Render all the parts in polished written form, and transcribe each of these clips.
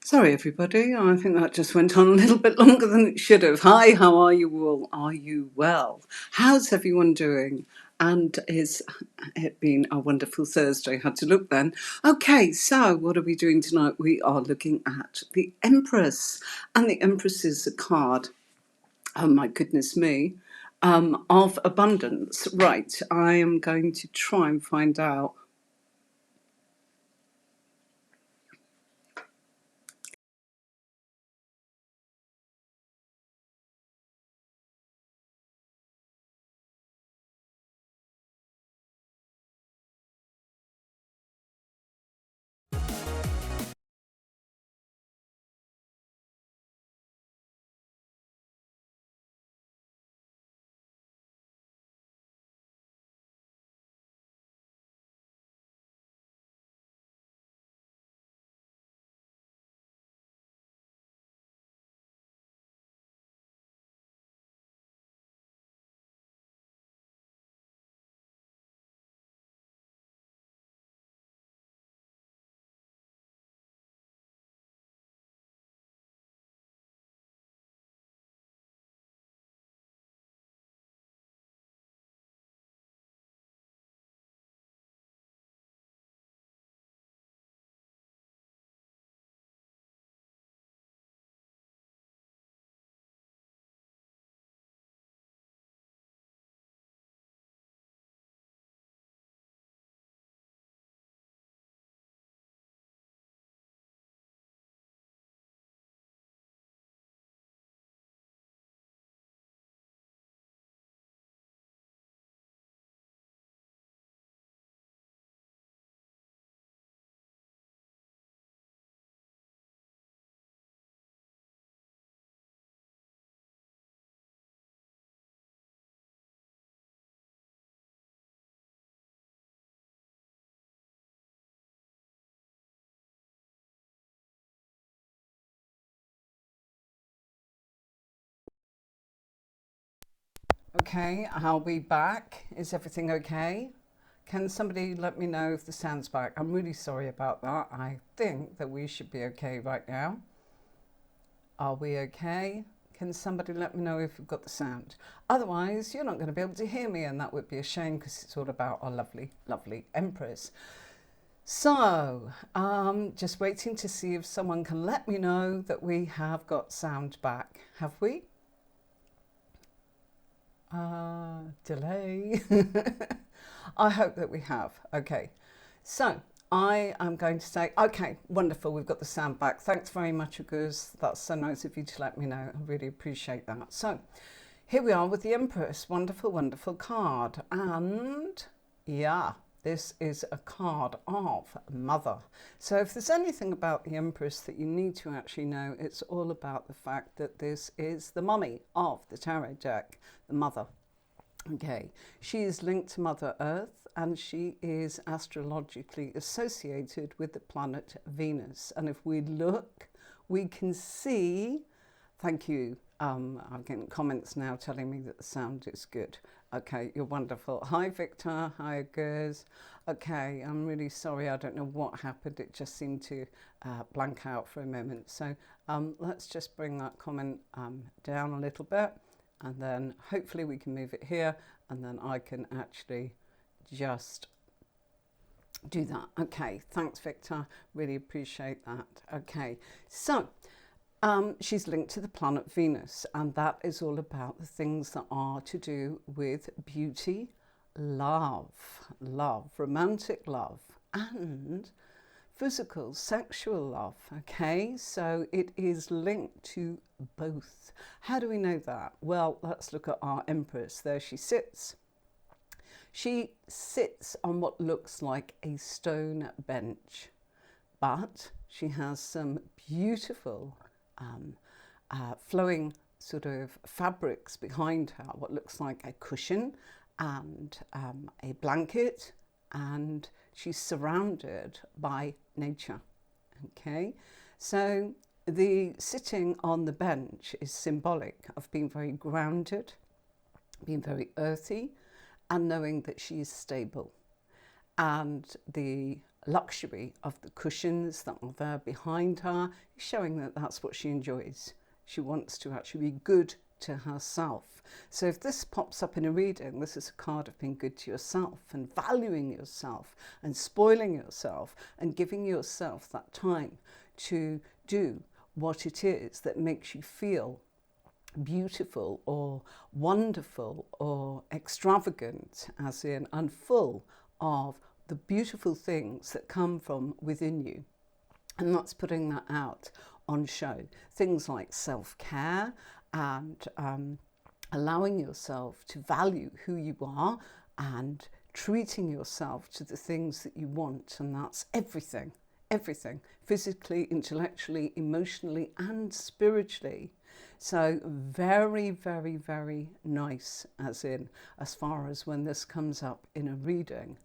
Sorry, everybody. I think that just went on a little bit longer than it should have. Hi, how are you all? Are you well? How's everyone doing? And is it been a wonderful Thursday? Had to look then. Okay, so what are we doing tonight? We are looking at the Empress. And the Empress is a card, oh my goodness me, of abundance. Right, I am going to try and find out. Okay, I'll be back. Is everything okay? Can somebody let me know if the sound's back? I'm really sorry about that. I think that we should be okay right now. Are we okay? Can somebody let me know if you've got the sound? Otherwise, you're not going to be able to hear me, and that would be a shame because it's all about our lovely, lovely Empress. So, just waiting to see if someone can let me know that we have got sound back. Have we? Delay. I hope that we have. Okay. So I am going to say, okay, wonderful. We've got the sound back. Thanks very much, because that's so nice of you to let me know. I really appreciate that. So here we are with the Empress. Wonderful, wonderful card. And yeah, this is a card of Mother. So if there's anything about the Empress that you need to actually know, it's all about the fact that this is the mummy of the tarot deck, the Mother. Okay, she is linked to Mother Earth, and she is astrologically associated with the planet Venus. And if we look, we can see, thank you, I'm getting comments now telling me that the sound is good. Okay, you're wonderful. Hi, Victor. Hi, Gers. Okay, I'm really sorry. I don't know what happened. It just seemed to blank out for a moment. So let's just bring that comment down a little bit, and then hopefully we can move it here, and then I can actually just do that. Okay, thanks, Victor. Really appreciate that. Okay, so she's linked to the planet Venus, and that is all about the things that are to do with beauty, love, romantic love, and physical, sexual love. Okay, so it is linked to both. How do we know that? Well, let's look at our Empress. There she sits. She sits on what looks like a stone bench, but she has some beautiful flowing sort of fabrics behind her, what looks like a cushion and a blanket, and she's surrounded by nature. Okay, so the sitting on the bench is symbolic of being very grounded, being very earthy, and knowing that she is stable. and the luxury of the cushions that are there behind her is showing that that's what she enjoys. She wants to actually be good to herself. So if this pops up in a reading, this is a card of being good to yourself and valuing yourself and spoiling yourself and giving yourself that time to do what it is that makes you feel beautiful or wonderful or extravagant, as in, and full of the beautiful things that come from within you. And that's putting that out on show. Things like self-care and allowing yourself to value who you are and treating yourself to the things that you want. And that's everything, everything, physically, intellectually, emotionally, and spiritually. So very, very, very nice, as far as when this comes up in a reading.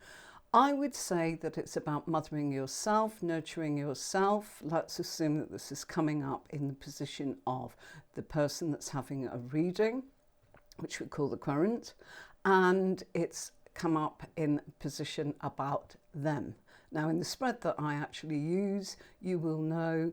I would say that it's about mothering yourself, nurturing yourself. Let's assume that this is coming up in the position of the person that's having a reading, which we call the querent, and it's come up in position about them. Now, in the spread that I actually use, you will know,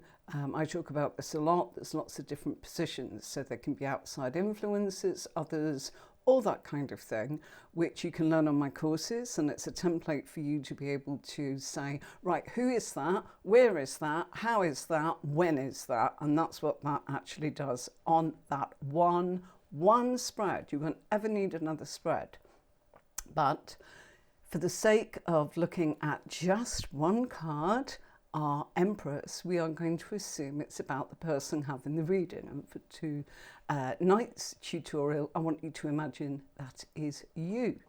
I talk about this a lot, there's lots of different positions, so there can be outside influences, others, all that kind of thing, which you can learn on my courses, and it's a template for you to be able to say, right, who is that, where is that, how is that, when is that, and that's what that actually does on that one spread. You won't ever need another spread. But for the sake of looking at just one card, our Empress, we are going to assume it's about the person having the reading. And for tonight's tutorial, I want you to imagine that is you.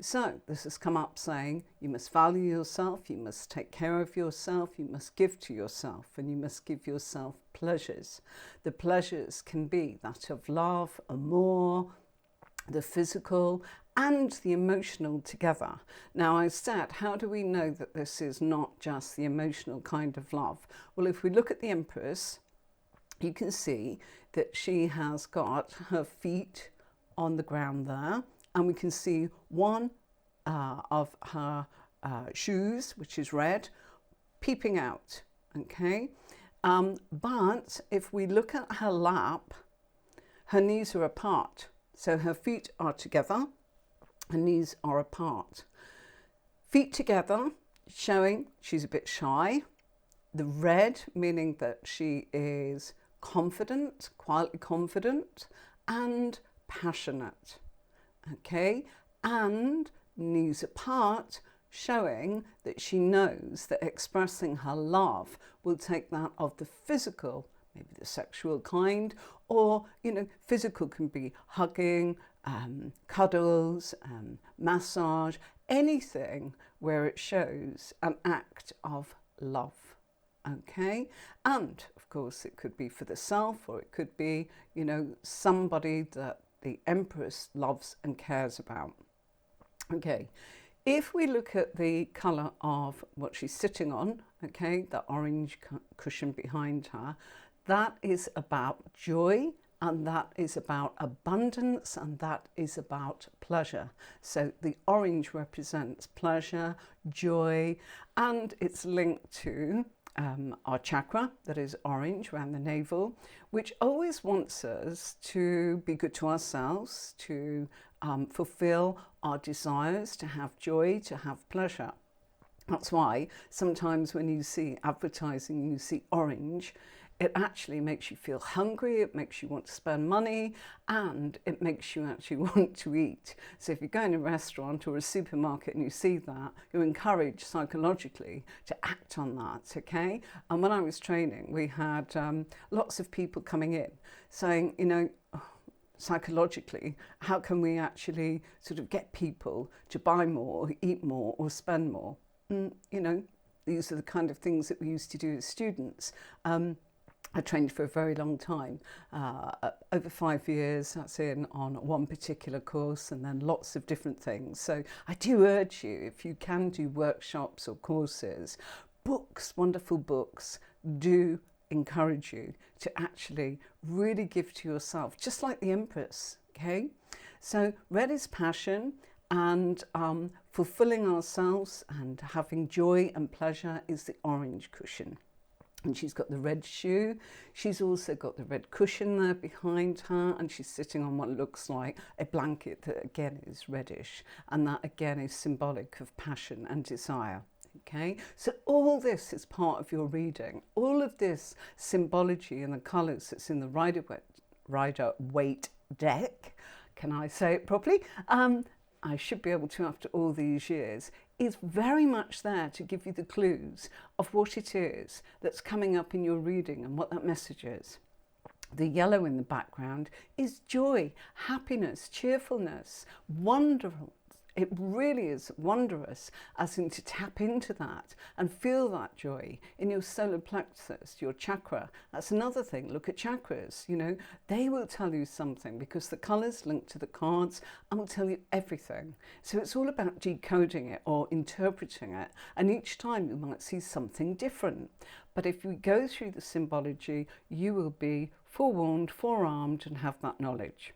So this has come up saying you must value yourself, you must take care of yourself, you must give to yourself, and you must give yourself pleasures. The pleasures can be that of love, amour, the physical and the emotional together. Now, I said, how do we know that this is not just the emotional kind of love? Well, if we look at the Empress, you can see that she has got her feet on the ground there, and we can see one of her shoes, which is red, peeping out, okay? But if we look at her lap, her knees are apart. So her feet are together, her knees are apart. Feet together, showing she's a bit shy. The red, meaning that she is confident, quietly confident, and passionate. Okay, and knees apart, showing that she knows that expressing her love will take that of the physical, maybe the sexual kind, or, you know, physical can be hugging, cuddles, massage, anything where it shows an act of love. Okay, and of course it could be for the self, or it could be, you know, somebody that the Empress loves and cares about. Okay, if we look at the colour of what she's sitting on, okay, the orange cushion behind her, that is about joy, and that is about abundance, and that is about pleasure. So the orange represents pleasure, joy, and it's linked to our chakra that is orange around the navel, which always wants us to be good to ourselves, to fulfill our desires, to have joy, to have pleasure. That's why sometimes when you see advertising, you see orange, it actually makes you feel hungry, it makes you want to spend money, and it makes you actually want to eat. So if you go in a restaurant or a supermarket and you see that, you're encouraged psychologically to act on that, okay? And when I was training, we had lots of people coming in saying, you know, psychologically, how can we actually sort of get people to buy more, eat more, or spend more? You know, these are the kind of things that we used to do as students. I trained for a very long time, over 5 years, that's on one particular course, and then lots of different things. So I do urge you, if you can do workshops or courses, books, wonderful books, do encourage you to actually really give to yourself, just like the Empress, okay? So red is passion, And fulfilling ourselves and having joy and pleasure is the orange cushion. And she's got the red shoe. She's also got the red cushion there behind her, and she's sitting on what looks like a blanket that again is reddish, and that again is symbolic of passion and desire. Okay, so all this is part of your reading. All of this symbology and the colours that's in the Rider-Waite deck, can I say it properly? I should be able to after all these years, is very much there to give you the clues of what it is that's coming up in your reading and what that message is. The yellow in the background is joy, happiness, cheerfulness, wonderful. It really is wondrous, as in to tap into that and feel that joy in your solar plexus, your chakra. That's another thing. Look at chakras, you know, they will tell you something because the colours link to the cards and will tell you everything. So it's all about decoding it or interpreting it. And each time you might see something different. But if we go through the symbology, you will be forewarned, forearmed, and have that knowledge.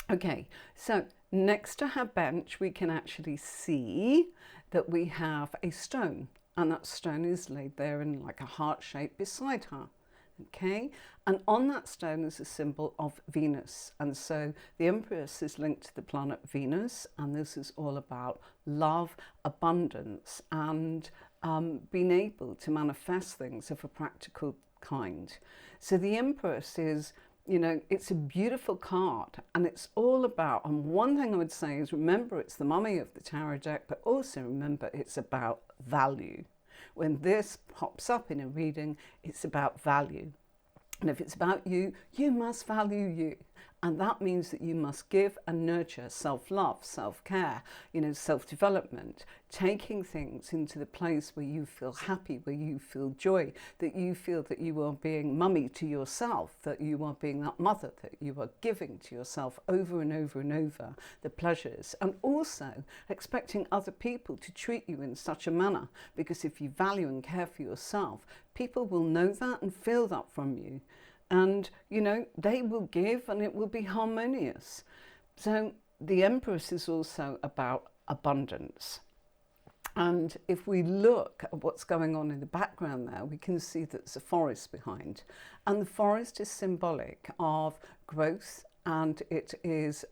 Okay, so next to her bench, we can actually see that we have a stone, and that stone is laid there in like a heart shape beside her. Okay, and on that stone is a symbol of Venus, and so the Empress is linked to the planet Venus, and this is all about love, abundance, and being able to manifest things of a practical kind. So the Empress is, you know, it's a beautiful card, and it's all about, and one thing I would say is remember it's the mummy of the tarot deck, but also remember it's about value. When this pops up in a reading, it's about value. And if it's about you, you must value you. And that means that you must give and nurture self-love, self-care, you know, self-development, taking things into the place where you feel happy, where you feel joy, that you feel that you are being mummy to yourself, that you are being that mother, that you are giving to yourself over and over and over the pleasures, and also expecting other people to treat you in such a manner, because if you value and care for yourself, people will know that and feel that from you. And, you know, they will give and it will be harmonious. So the Empress is also about abundance. And if we look at what's going on in the background there, we can see that there's a forest behind. And the forest is symbolic of growth, and it is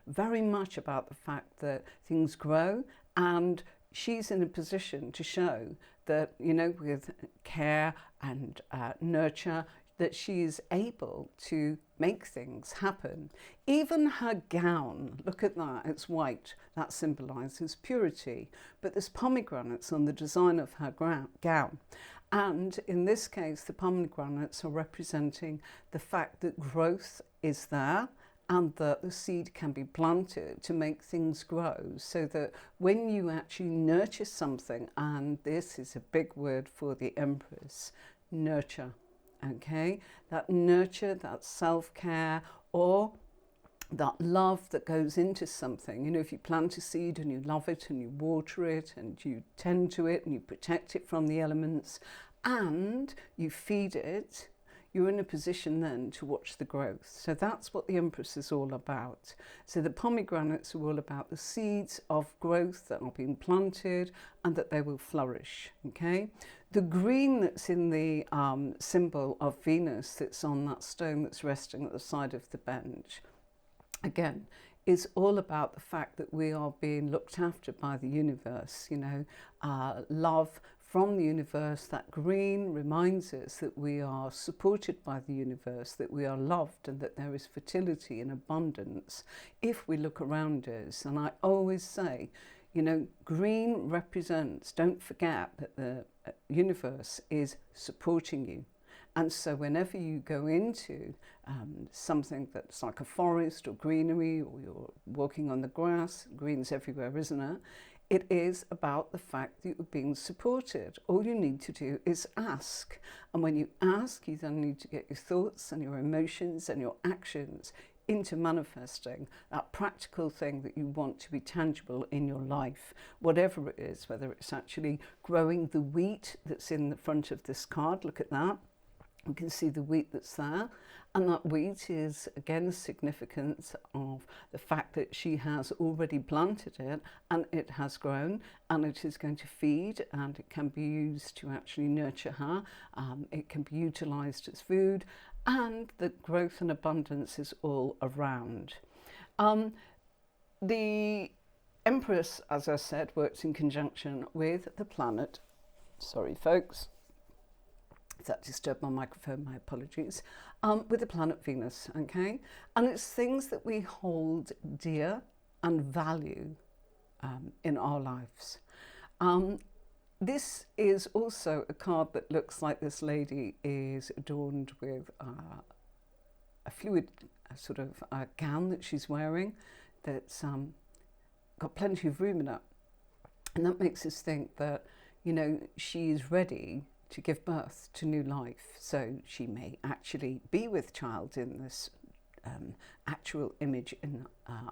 very much about the fact that things grow, and she's in a position to show that, you know, with care and nurture, that she is able to make things happen. Even her gown, look at that, it's white, that symbolises purity, but there's pomegranates on the design of her gown. And in this case, the pomegranates are representing the fact that growth is there, and that the seed can be planted to make things grow, so that when you actually nurture something, and this is a big word for the Empress, nurture. Okay, that nurture, that self-care, or that love that goes into something. You know, if you plant a seed and you love it and you water it and you tend to it and you protect it from the elements and you feed it, you're in a position then to watch the growth. So that's what the Empress is all about. So the pomegranates are all about the seeds of growth that are being planted and that they will flourish, okay? The green that's in the symbol of Venus that's on that stone that's resting at the side of the bench, again, is all about the fact that we are being looked after by the universe, you know, love from the universe. That green reminds us that we are supported by the universe, that we are loved, and that there is fertility and abundance if we look around us. And I always say, you know, green represents, don't forget that the universe is supporting you. And so whenever you go into something that's like a forest or greenery, or you're walking on the grass, green's everywhere, isn't it? It is about the fact that you're being supported. All you need to do is ask. And when you ask, you then need to get your thoughts and your emotions and your actions into manifesting that practical thing that you want to be tangible in your life, whatever it is, whether it's actually growing the wheat that's in the front of this card, look at that. We can see the wheat that's there, and that wheat is again significant of the fact that she has already planted it and it has grown and it is going to feed, and it can be used to actually nurture her. It can be utilized as food, and the growth and abundance is all around. The Empress, as I said, works in conjunction with the planet. Sorry, folks. If that disturbed my microphone, my apologies. With the planet Venus, okay? And it's things that we hold dear and value in our lives. This is also a card that looks like this lady is adorned with a fluid sort of gown that she's wearing that's got plenty of room in it. And that makes us think that, you know, she is ready to give birth to new life. So she may actually be with child in this actual image in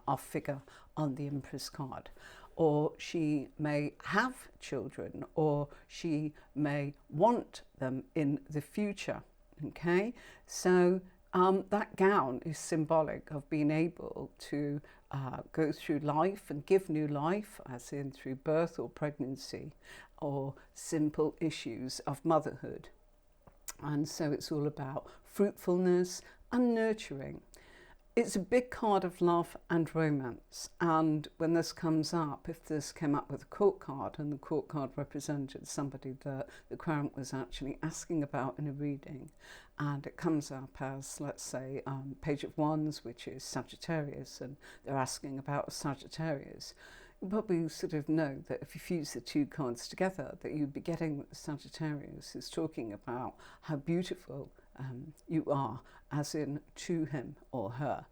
our figure on the Empress card. Or she may have children, or she may want them in the future, okay? So that gown is symbolic of being able to go through life and give new life, as in through birth or pregnancy, or simple issues of motherhood. And so it's all about fruitfulness and nurturing. It's a big card of love and romance. And when this comes up, if this came up with a court card, and the court card represented somebody that the Crown was actually asking about in a reading, and it comes up as, let's say, Page of Wands, which is Sagittarius, and they're asking about a Sagittarius, you probably sort of know that if you fuse the two cards together, that you'd be getting that Sagittarius is talking about how beautiful you are, as in to him or her.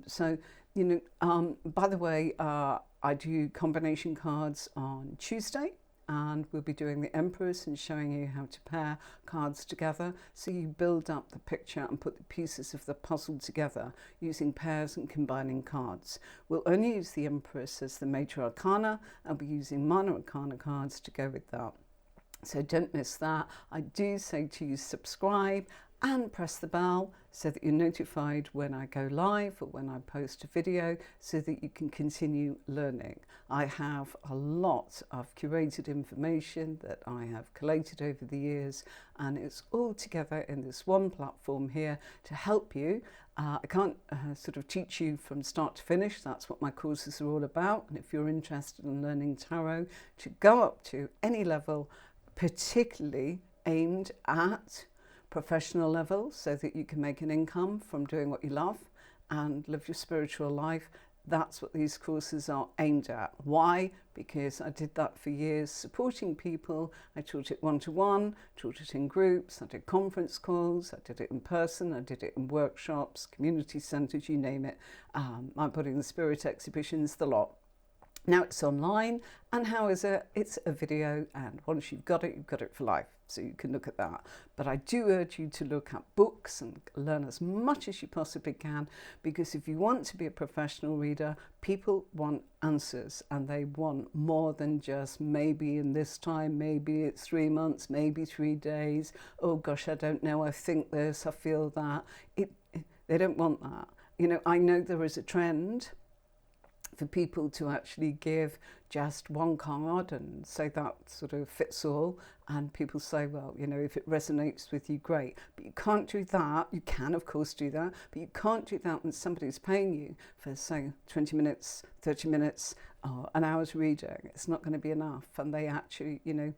So, you know, by the way, I do combination cards on Tuesday, and we'll be doing the Empress and showing you how to pair cards together. So you build up the picture and put the pieces of the puzzle together using pairs and combining cards. We'll only use the Empress as the major arcana, and we'll be using minor arcana cards to go with that. So don't miss that. I do say to you, subscribe and press the bell so that you're notified when I go live or when I post a video, so that you can continue learning. I have a lot of curated information that I have collated over the years, and it's all together in this one platform here to help you. I can't sort of teach you from start to finish. That's what my courses are all about. And if you're interested in learning tarot to go up to any level, particularly aimed at professional level, so that you can make an income from doing what you love and live your spiritual life, that's what these courses are aimed at. Why? Because I did that for years, supporting people. I taught it one-to-one, taught it in groups, I did conference calls, I did it in person, I did it in workshops, community centres, you name it. I'm putting the spirit exhibitions, the lot. Now it's online, and how is it? It's a video, and once you've got it for life, so you can look at that. But I do urge you to look at books and learn as much as you possibly can, because if you want to be a professional reader, people want answers, and they want more than just maybe in this time, maybe it's 3 months, maybe 3 days, oh gosh, I don't know, I think this, I feel that. They don't want that. You know, I know there is a trend for people to actually give just one card and say that sort of fits all, and people say, well, you know, if it resonates with you, great, but you can't do that. You can of course do that, but you can't do that when somebody's paying you for, say, 20 minutes, 30 minutes, or an hour's reading. It's not going to be enough. And they actually, you know,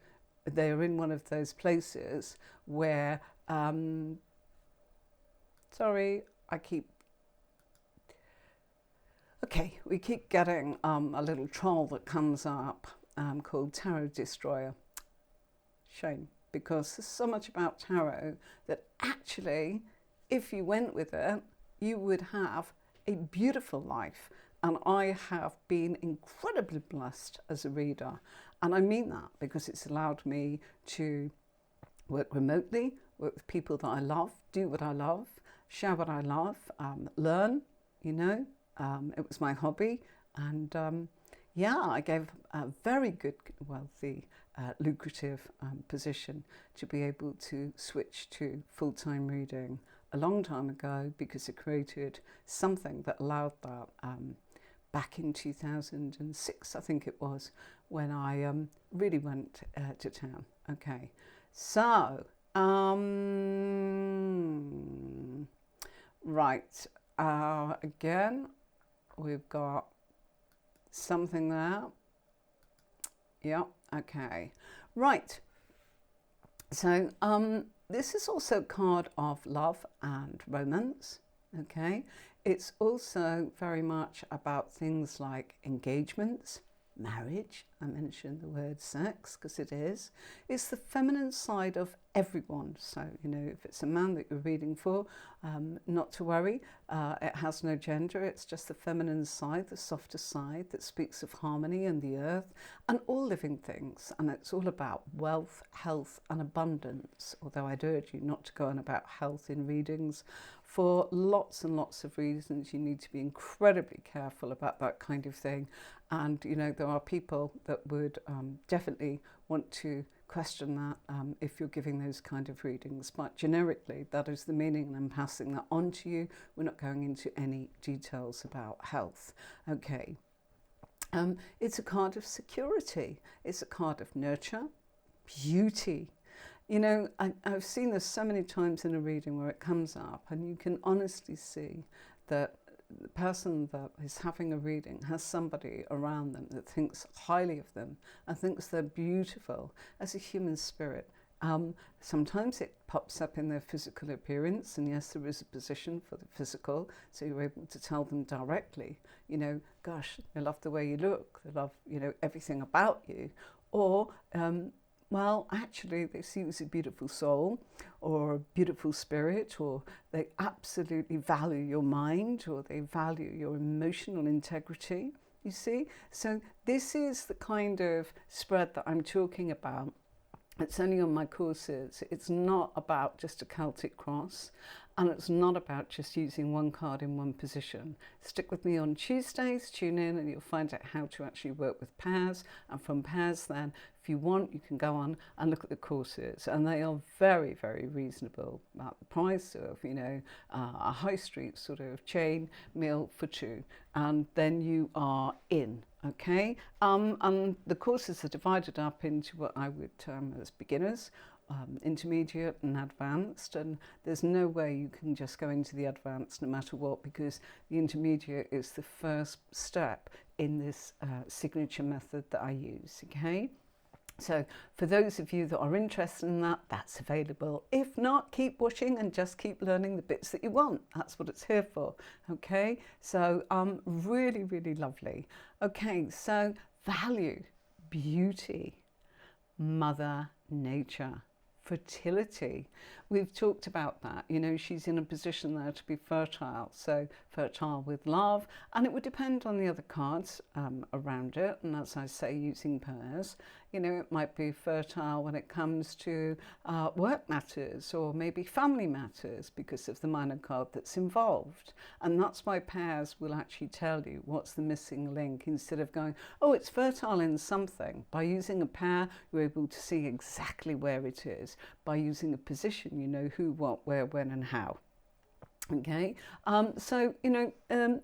they're in one of those places where we keep getting a little troll that comes up called Tarot Destroyer. Shame, because there's so much about tarot that actually, if you went with it, you would have a beautiful life. And I have been incredibly blessed as a reader. And I mean that because it's allowed me to work remotely, work with people that I love, do what I love, share what I love, learn, you know. It was my hobby, and yeah, I gave a very good, wealthy, lucrative position to be able to switch to full-time reading a long time ago, because it created something that allowed that back in 2006, I think it was, when I really went to town. Okay, so, right, again, we've got something there. Yeah, okay. Right. So this is also a card of love and romance. Okay. It's also very much about things like engagements, marriage. I mentioned the word sex because it is. It's the feminine side of everyone. So, you know, if it's a man that you're reading for, not to worry. It has no gender. It's just the feminine side, the softer side that speaks of harmony and the earth and all living things. And it's all about wealth, health and abundance. Although I'd urge you not to go on about health in readings for lots and lots of reasons. You need to be incredibly careful about that kind of thing. And, you know, there are people that would definitely want to question that if you're giving those kind of readings. But generically, that is the meaning, and I'm passing that on to you. We're not going into any details about health. Okay. It's a card of security. It's a card of nurture, beauty. You know, I've seen this so many times in a reading where it comes up and you can honestly see that the person that is having a reading has somebody around them that thinks highly of them and thinks they're beautiful as a human spirit. Sometimes it pops up in their physical appearance, and yes, there is a position for the physical, so you're able to tell them directly, you know, gosh, they love the way you look, they love, you know, everything about you. Or well, actually, they see you as a beautiful soul or a beautiful spirit, or they absolutely value your mind, or they value your emotional integrity, you see. So this is the kind of spread that I'm talking about. It's only on my courses. It's not about just a Celtic cross, and it's not about just using one card in one position. Stick with me on Tuesdays, tune in, and you'll find out how to actually work with pairs. And from pairs then, if you want, you can go on and look at the courses, and they are very, very reasonable at the price of, you know, a high street sort of chain meal for two, and then you are in. Okay, and the courses are divided up into what I would term as beginners, intermediate and advanced, and there's no way you can just go into the advanced no matter what, because the intermediate is the first step in this signature method that I use. Okay, so for those of you that are interested in that, that's available. If not, keep watching and just keep learning the bits that you want. That's what it's here for. Okay, so really, really lovely. Okay, so value, beauty, Mother Nature, fertility. We've talked about that. You know, she's in a position there to be fertile, so fertile with love, and it would depend on the other cards around it. And as I say, using pairs, you know, it might be fertile when it comes to work matters or maybe family matters because of the minor card that's involved. And that's why pairs will actually tell you what's the missing link, instead of going, oh, it's fertile in something. By using a pair, you're able to see exactly where it is. By using a position, you know who, what, where, when and how. Okay, so, you know,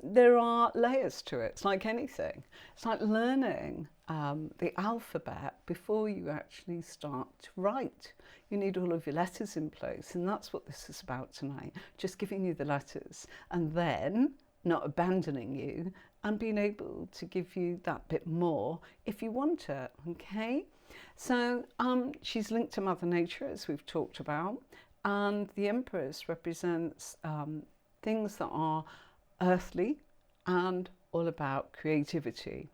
there are layers to it. It's like anything. It's like learning the alphabet before you actually start to write. You need all of your letters in place, and that's what this is about tonight. Just giving you the letters and then not abandoning you and being able to give you that bit more if you want it. Okay, so she's linked to Mother Nature, as we've talked about. And the Empress represents things that are earthly and all about creativity.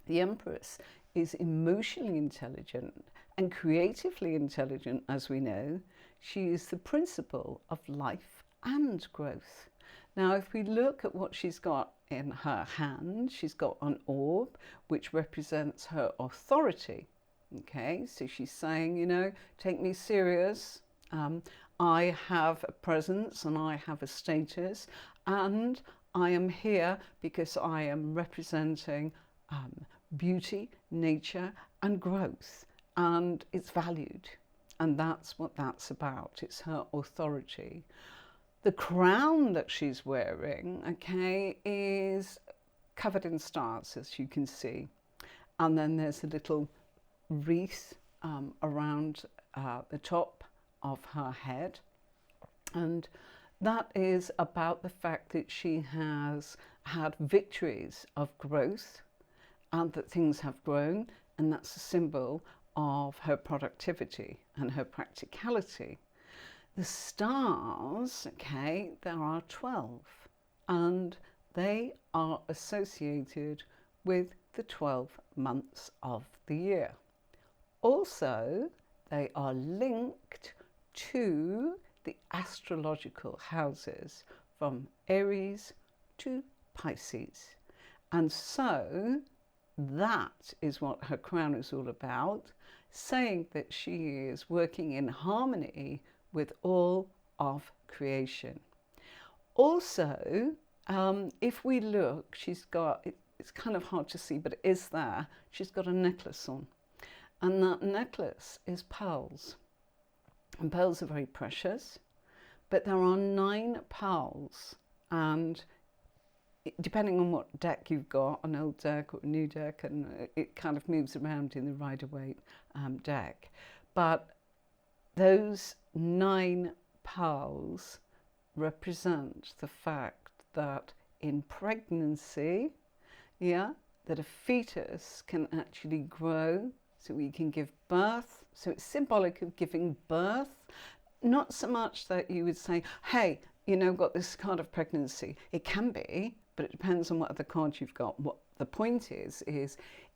The Empress is emotionally intelligent and creatively intelligent, as we know. She is the principle of life and growth. Now, if we look at what she's got in her hand, she's got an orb, which represents her authority. Okay, so she's saying, you know, take me serious. I have a presence and I have a status, and I am here because I am representing beauty, nature and growth, and it's valued, and that's what that's about. It's her authority. The crown that she's wearing, okay, is covered in stars, as you can see, and then there's a little wreath around the top of her head, and that is about the fact that she has had victories of growth and that things have grown, and that's a symbol of her productivity and her practicality. The stars, okay, there are 12, and they are associated with the 12 months of the year. Also, they are linked to the astrological houses from Aries to Pisces. And so that is what her crown is all about, saying that she is working in harmony with all of creation. Also, if we look, she's got, it's kind of hard to see, but it is there, she's got a necklace on. And that necklace is pearls. And pearls are very precious, but there are 9 pearls, and depending on what deck you've got, an old deck or a new deck, and it kind of moves around in the Rider-Waite deck. But those 9 pearls represent the fact that in pregnancy, yeah, that a fetus can actually grow, so we can give birth. So it's symbolic of giving birth. Not so much that you would say, hey, you know, got this card of pregnancy. It can be, but it depends on what other cards you've got. What the point is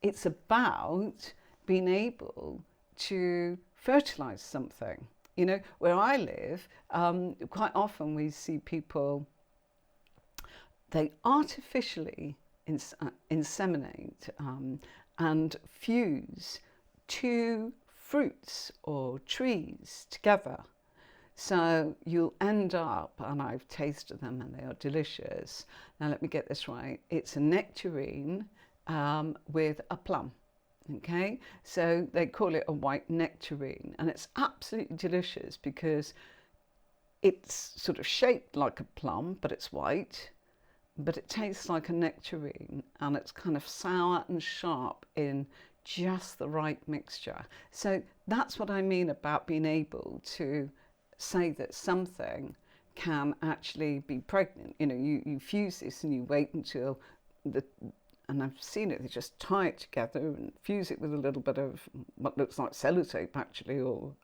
it's about being able to fertilize something. You know, where I live, quite often we see people, they artificially inseminate and fuse 2 fruits or trees together. So you'll end up, and I've tasted them and they are delicious. Now let me get this right. It's a nectarine with a plum. Okay, so they call it a white nectarine, and it's absolutely delicious because it's sort of shaped like a plum, but it's white, but it tastes like a nectarine, and it's kind of sour and sharp in just the right mixture. So that's what I mean about being able to say that something can actually be pregnant. You know, you fuse this and you wait until and I've seen it, they just tie it together and fuse it with a little bit of what looks like sellotape actually, or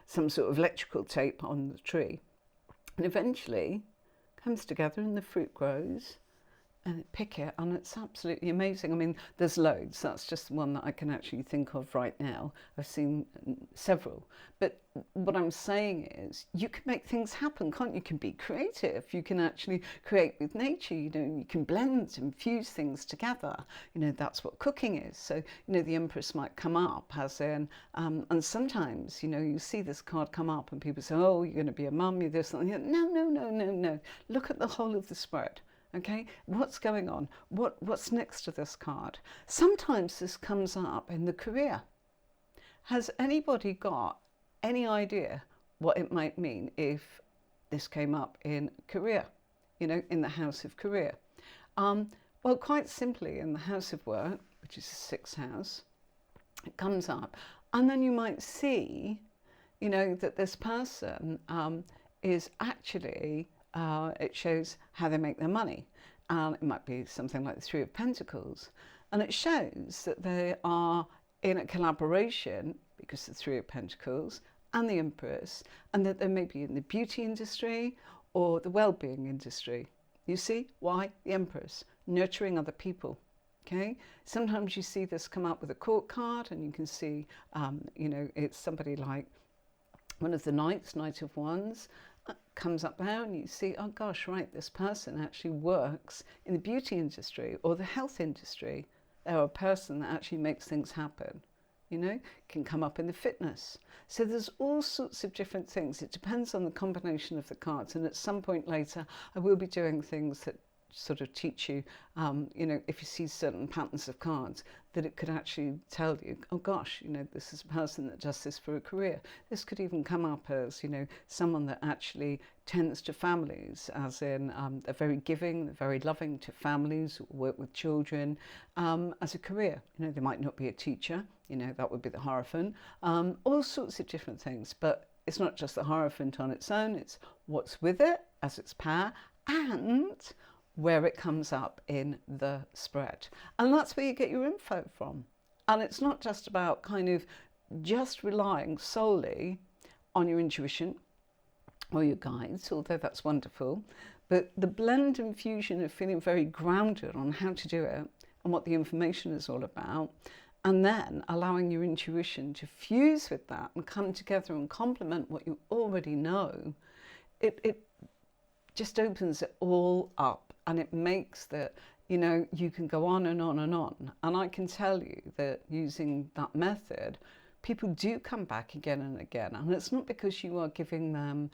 some sort of electrical tape on the tree. And eventually comes together and the fruit grows, and pick it, and it's absolutely amazing. I mean, there's loads. That's just one that I can actually think of right now. I've seen several. But what I'm saying is, you can make things happen, can't you? You can be creative. You can actually create with nature. You know, you can blend and fuse things together. You know, that's what cooking is. So, you know, the Empress might come up as in, and sometimes, you know, you see this card come up and people say, oh, you're going to be a mum, you're this, something. No. Look at the whole of the spread. Okay, what's going on? What's next to this card? Sometimes this comes up in the career. Has anybody got any idea what it might mean if this came up in career, you know, in the house of career? Well, quite simply, in the house of work, which is the 6th house, it comes up, and then you might see, you know, that this person is actually it shows how they make their money. It might be something like the 3 of Pentacles. And it shows that they are in a collaboration, because the 3 of Pentacles and the Empress, and that they may be in the beauty industry or the well-being industry. You see why? The Empress, nurturing other people. Okay, sometimes you see this come up with a court card, and you can see, you know, it's somebody like one of the knights, Knight of Wands, comes up there, and you see, oh gosh, right, this person actually works in the beauty industry or the health industry. They're a person that actually makes things happen, you know, can come up in the fitness. So there's all sorts of different things. It depends on the combination of the cards, and at some point later I will be doing things that sort of teach you, you know, if you see certain patterns of cards, that it could actually tell you, oh gosh, you know, this is a person that does this for a career. This could even come up as, you know, someone that actually tends to families, as in they're very giving, they're very loving to families, work with children as a career. You know, they might not be a teacher, you know, that would be the Hierophant, all sorts of different things. But it's not just the Hierophant on its own, it's what's with it as its power and where it comes up in the spread. And that's where you get your info from. And it's not just about kind of just relying solely on your intuition or your guides, although that's wonderful, but the blend and fusion of feeling very grounded on how to do it and what the information is all about, and then allowing your intuition to fuse with that and come together and complement what you already know, it just opens it all up, and it makes that, you know, you can go on and on and on. And I can tell you that using that method, people do come back again and again. And it's not because you are giving them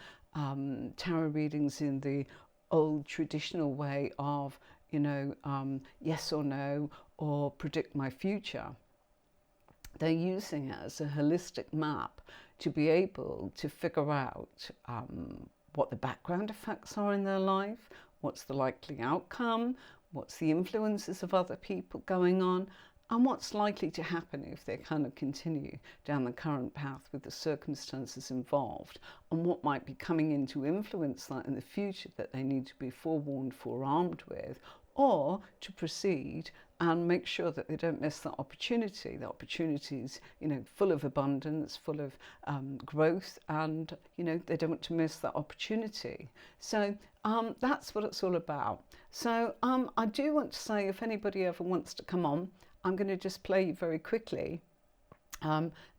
tarot readings in the old traditional way of, you know, yes or no, or predict my future. They're using it as a holistic map to be able to figure out what the background effects are in their life, what's the likely outcome, what's the influences of other people going on, and what's likely to happen if they kind of continue down the current path with the circumstances involved, and what might be coming in to influence that in the future that they need to be forewarned, forearmed with, or to proceed and make sure that they don't miss that opportunity. The opportunity is, you know, full of abundance, full of growth, and, you know, they don't want to miss that opportunity. So that's what it's all about. So I do want to say, if anybody ever wants to come on, I'm going to just play you very quickly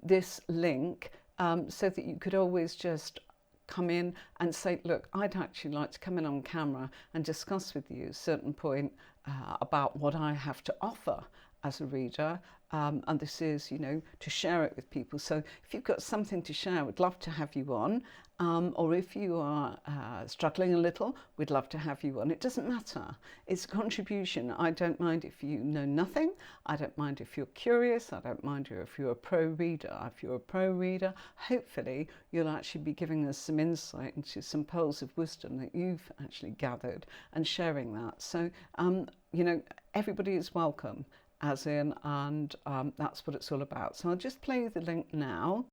this link so that you could always just come in and say, look, I'd actually like to come in on camera and discuss with you at a certain point about what I have to offer as a reader. And this is, you know, to share it with people. So if you've got something to share, we'd love to have you on. Or if you are struggling a little, we'd love to have you on. It doesn't matter. It's a contribution. I don't mind if you know nothing. I don't mind if you're curious. I don't mind if you're a pro reader. If you're a pro reader, hopefully you'll actually be giving us some insight into some pearls of wisdom that you've actually gathered and sharing that. So, you know, everybody is welcome, as in, and that's what it's all about. So I'll just play you the link now.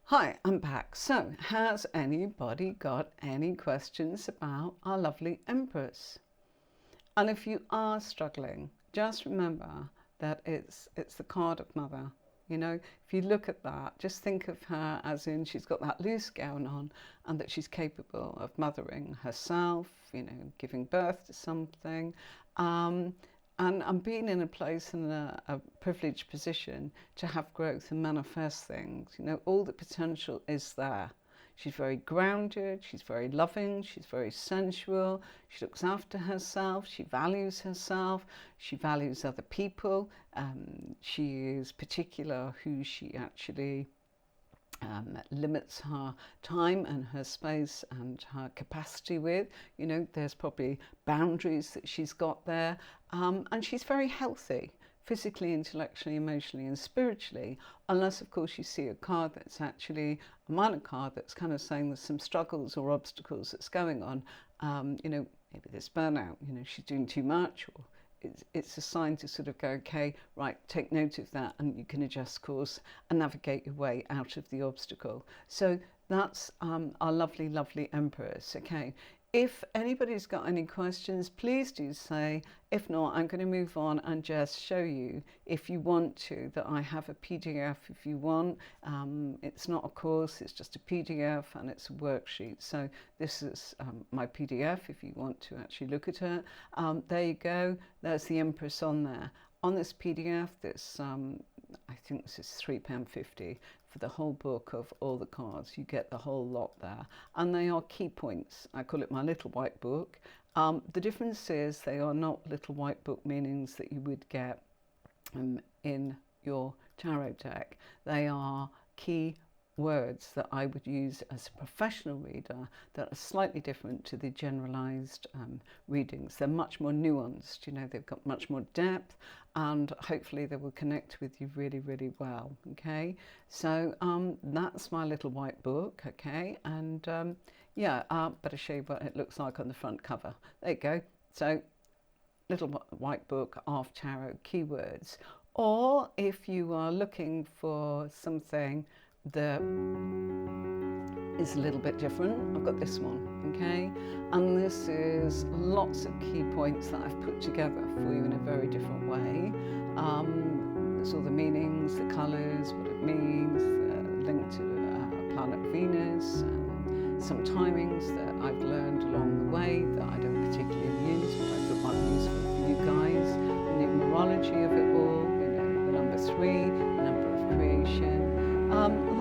Hi, I'm back. So, has anybody got any questions about our lovely Empress? And if you are struggling, just remember that it's the card of Mother. You know, if you look at that, just think of her as in she's got that loose gown on, and that she's capable of mothering herself, you know, giving birth to something. And being in a place in a privileged position to have growth and manifest things. You know, all the potential is there. She's very grounded, she's very loving, she's very sensual, she looks after herself, she values herself, she values other people. She is particular who she actually limits her time and her space and her capacity with. You know, there's probably boundaries that she's got there, and she's very healthy physically, intellectually, emotionally and spiritually, unless of course you see a card that's actually a minor card that's kind of saying there's some struggles or obstacles that's going on. You know, maybe there's burnout, you know, she's doing too much, or it's a sign to sort of go, okay, right, take note of that, and you can adjust course and navigate your way out of the obstacle. So that's our lovely, lovely Empress. Okay, if anybody's got any questions, please do say. If not, I'm going to move on and just show you, if you want to, that I have a PDF if you want. It's not a course, it's just a PDF and it's a worksheet. So this is my PDF if you want to actually look at it. There you go, there's the Empress on there. On this PDF, this I think this is £3.50 for the whole book of all the cards. You get the whole lot there, and they are key points. I call it my little white book. The difference is they are not little white book meanings that you would get in your tarot deck. They are key words that I would use as a professional reader that are slightly different to the generalized readings. They're much more nuanced, you know, they've got much more depth, and hopefully they will connect with you really, really well. Okay, so that's my little white book. Okay, and yeah, better show you what it looks like on the front cover. There you go. So little white book of tarot keywords. Or if you are looking for something that is a little bit different, I've got this one, okay? And this is lots of key points that I've put together for you in a very different way. There's all the meanings, the colours, what it means, the link to planet Venus, some timings that I've learned along the way that I don't particularly use, but I thought might be useful for you guys. The numerology of it all, you know, the number 3, the number of creation,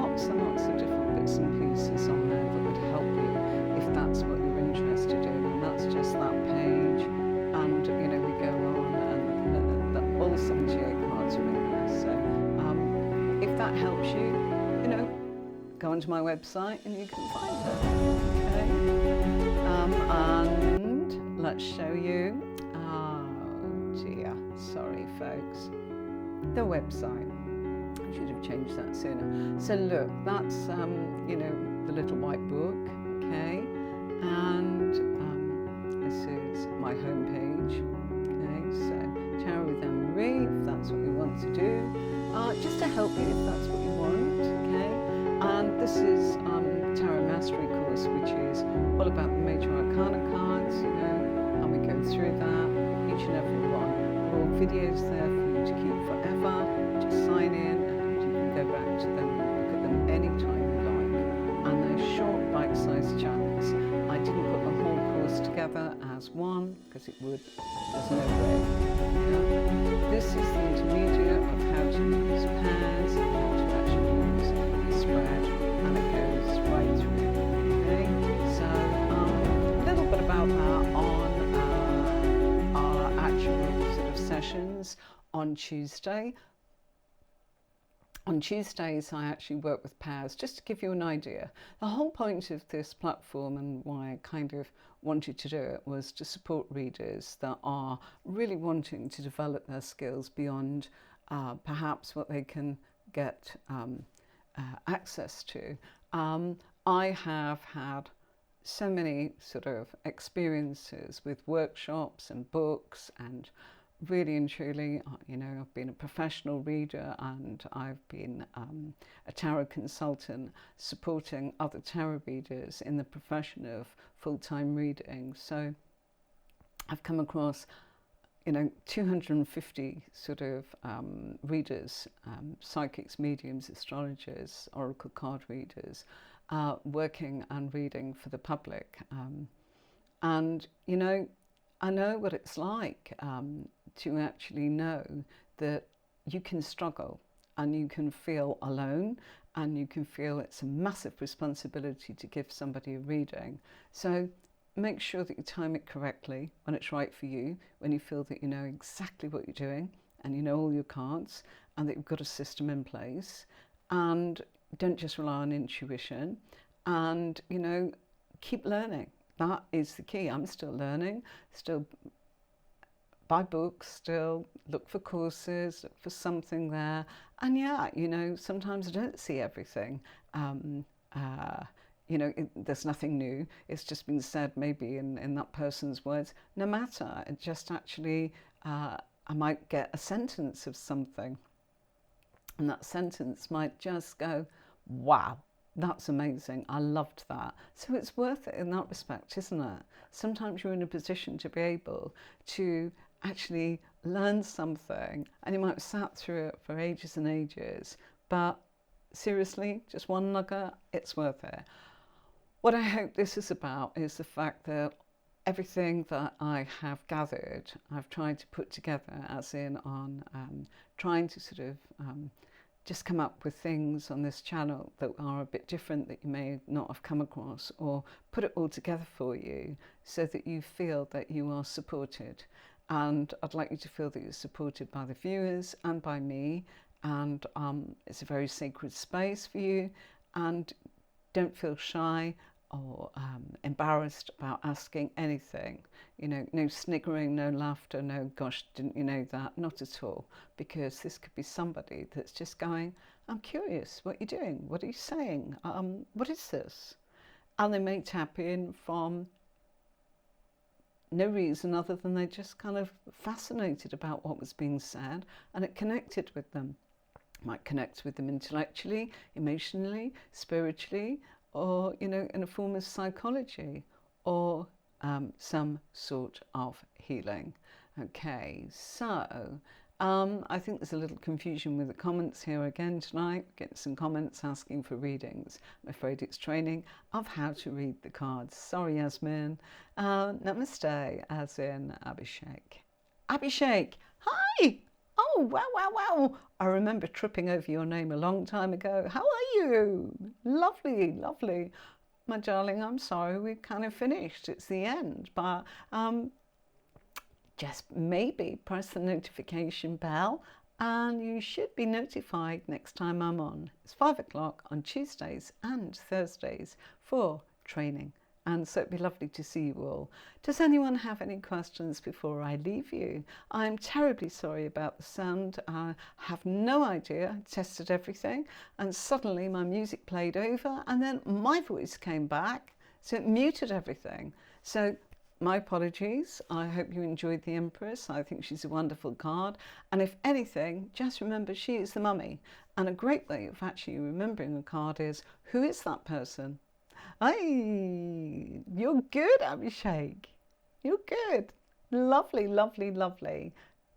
lots and lots of different bits and pieces on there that would help you if that's what you're interested in. And that's just that page, and you know, we go on, and all 78 cards are in there. So if that helps you, you know, go onto my website and you can find it. Okay, and let's show you. Oh dear, sorry folks, the website. I should have changed that sooner. So look, that's you know, the little white book. Okay, and this is my homepage. Okay, so tarot with Anne-Marie, if that's what you want to do, just to help you if that's what you want. Okay. And this is Tarot Mastery course, which is all about the major arcana cards, you know, and we go through that, each and every one. There are all videos there for you to keep forever. Just sign in and you can go back to them, look at them anytime you like. And they're short, bite-sized chunks. I didn't put the whole course together as one, because it would, there's no way. Yeah. This is the intermediate of how to use pairs, how to actually use spread, and it goes right through. Okay, so a little bit about that on our actual sort of sessions on Tuesday. On Tuesdays, I actually work with pairs, just to give you an idea. The whole point of this platform and why I kind of wanted to do it was to support readers that are really wanting to develop their skills beyond perhaps what they can get access to. I have had so many sort of experiences with workshops and books, and really and truly, you know, I've been a professional reader, and I've been a tarot consultant supporting other tarot readers in the profession of full-time reading. So I've come across, you know, 250 sort of readers, psychics, mediums, astrologers, oracle card readers, working and reading for the public. And, you know, I know what it's like to actually know that you can struggle and you can feel alone, and you can feel it's a massive responsibility to give somebody a reading. So make sure that you time it correctly when it's right for you, when you feel that you know exactly what you're doing and you know all your cards and that you've got a system in place, and don't just rely on intuition, and, you know, keep learning. That is the key. I'm still learning, still buy books, still look for courses, look for something there. And yeah, you know, sometimes I don't see everything. You know, there's nothing new. It's just been said maybe in that person's words. No matter, it just actually, I might get a sentence of something, and that sentence might just go, wow, that's amazing, I loved that. So it's worth it in that respect, isn't it? Sometimes you're in a position to be able to actually learn something, and you might have sat through it for ages and ages, but seriously, just one nugget, it's worth it. What I hope this is about is the fact that everything that I have gathered, I've tried to put together, as in on trying to sort of just come up with things on this channel that are a bit different that you may not have come across, or put it all together for you so that you feel that you are supported. And I'd like you to feel that you're supported by the viewers and by me, and it's a very sacred space for you, and don't feel shy or embarrassed about asking anything. You know, no sniggering, no laughter, no gosh, didn't you know that? Not at all, because this could be somebody that's just going, I'm curious, what you're doing, what are you saying, what is this? And they may tap in from no reason other than they're just kind of fascinated about what was being said, and it connected with them. It might connect with them intellectually, emotionally, spiritually, or, you know, in a form of psychology, or some sort of healing. Okay, so I think there's a little confusion with the comments here again tonight. Getting some comments asking for readings. I'm afraid it's training of how to read the cards. Sorry, Yasmin. Namaste, as in Abhishek. Abhishek, hi! Oh, wow, wow, wow. I remember tripping over your name a long time ago. How are you? Lovely, lovely. My darling, I'm sorry we kind of finished. It's the end, but just maybe press the notification bell and you should be notified next time I'm on. It's 5 o'clock on Tuesdays and Thursdays for training. And so it'd be lovely to see you all. Does anyone have any questions before I leave you? I'm terribly sorry about the sound. I have no idea. I tested everything and suddenly my music played over and then my voice came back. So it muted everything. So my apologies. I hope you enjoyed the Empress. I think she's a wonderful card. And if anything, just remember she is the mummy. And a great way of actually remembering a card is, who is that person? Hey, you're good, Abhishek. You're good. Lovely, lovely, lovely.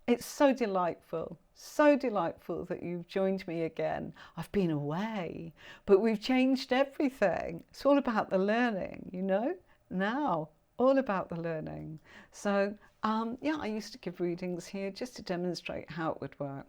It's so delightful that you've joined me again. I've been away, but we've changed everything. It's all about the learning, you know, now, all about the learning. So, yeah, I used to give readings here just to demonstrate how it would work.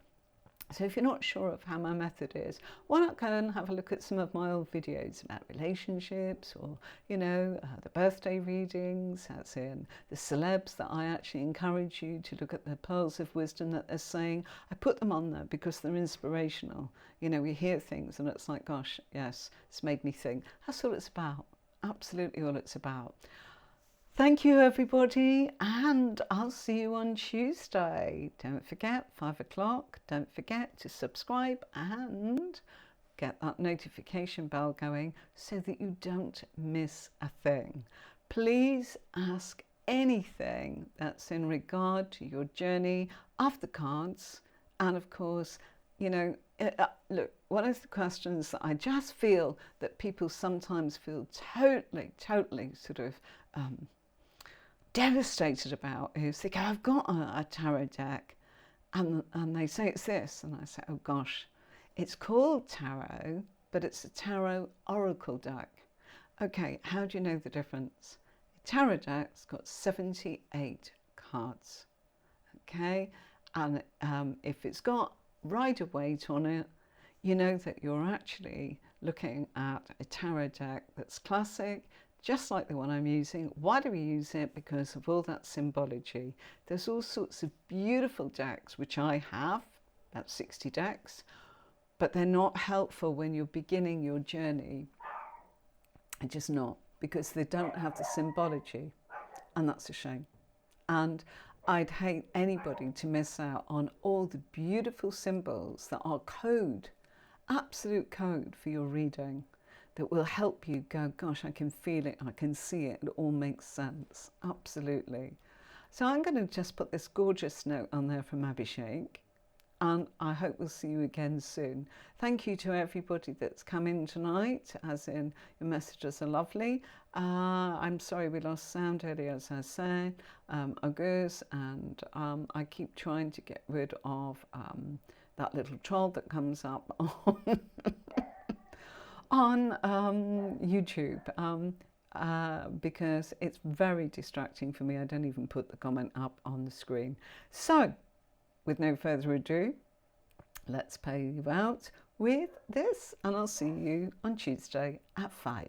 So if you're not sure of how my method is, why not go and have a look at some of my old videos about relationships, or, you know, the birthday readings, as in the celebs that I actually encourage you to look at the pearls of wisdom that they're saying. I put them on there because they're inspirational. You know, we hear things and it's like, gosh, yes, it's made me think. That's all it's about. Absolutely all it's about. Thank you, everybody, and I'll see you on Tuesday. Don't forget, 5 o'clock. Don't forget to subscribe and get that notification bell going so that you don't miss a thing. Please ask anything that's in regard to your journey of the cards. And of course, you know, look, one of the questions that I just feel that people sometimes feel totally sort of devastated about is they go, I've got a tarot deck, and they say it's this, and I say, oh gosh, it's called tarot, but it's a tarot oracle deck. Okay, how do you know the difference? A tarot deck's got 78 cards, okay, and if it's got Rider-Waite on it, you know that you're actually looking at a tarot deck that's classic, just like the one I'm using. Why do we use it? Because of all that symbology. There's all sorts of beautiful decks, which I have, about 60 decks, but they're not helpful when you're beginning your journey. They're just not, because they don't have the symbology, and that's a shame. And I'd hate anybody to miss out on all the beautiful symbols that are code, absolute code for your reading, that will help you go, gosh, I can feel it, I can see it, it all makes sense. Absolutely. So I'm going to just put this gorgeous note on there from Abhishek, and I hope we'll see you again soon. Thank you to everybody that's come in tonight, as in your messages are lovely. I'm sorry we lost sound earlier, as I said, August, and I keep trying to get rid of that little troll that comes up on YouTube, because it's very distracting for me. I don't even put the comment up on the screen. So, with no further ado, let's pay you out with this, and I'll see you on Tuesday at 5.